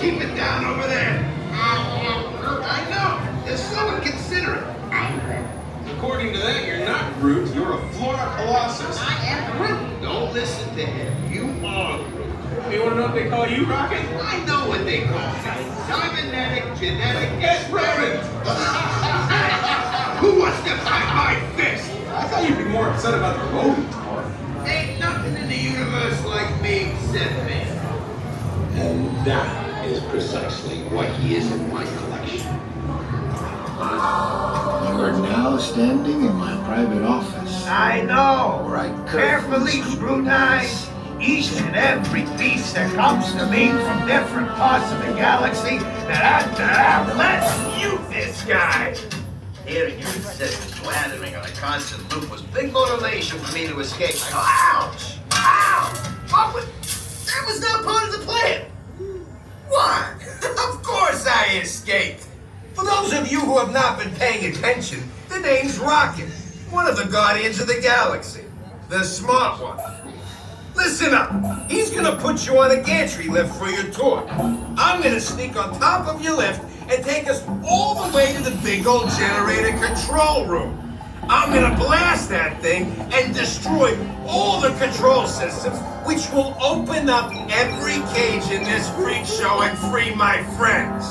keep it down over there. I know. You're so inconsiderate. According to that, you're not Groot. You're a Flora Colossus. I am Groot. Don't listen to him. You are Groot. You want to know what they call you, Rocket? I know what they call me. Cybernetic genetic Experiment. Who wants to fight my fist? I thought you'd be more upset about the rodent part. Ain't nothing in the universe like me except me. And that is precisely what he is in my collection. You are now standing in my private office. I know. Where I Carefully scrutinize each and every piece that comes to me from different parts of the galaxy let's mute this guy. Hearing you insist blathering on a constant loop was big motivation for me to escape. Ouch! Ow! That was not part of the plan. What? Of course I escaped. For those of you who have not been paying attention, the name's Rocket, one of the Guardians of the Galaxy. The smart one. Listen up. He's gonna put you on a gantry lift for your tour. I'm gonna sneak on top of your lift and take us all the way to the big old generator control room. I'm gonna blast that thing and destroy all the control systems, which will open up every cage in this freak show and free my friends.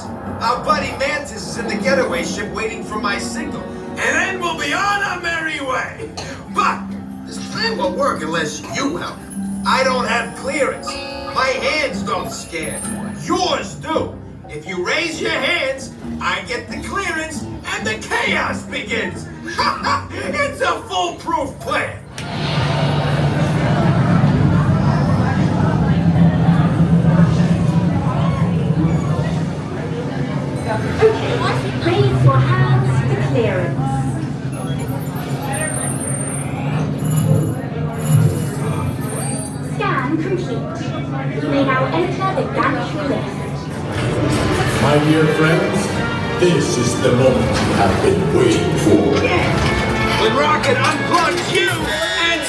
Our buddy Mantis is in the getaway ship waiting for my signal, and then we'll be on our merry way. But this plan won't work unless you help. I don't have clearance. My hands don't scan. Yours do. If you raise your hands, I get the clearance and the chaos begins. It's a foolproof plan. Okay, raise your hands for clearance. Scan complete. You may now enter the gantry lift. My dear friends, this is the moment you have been waiting for. When Rocket unplugs you and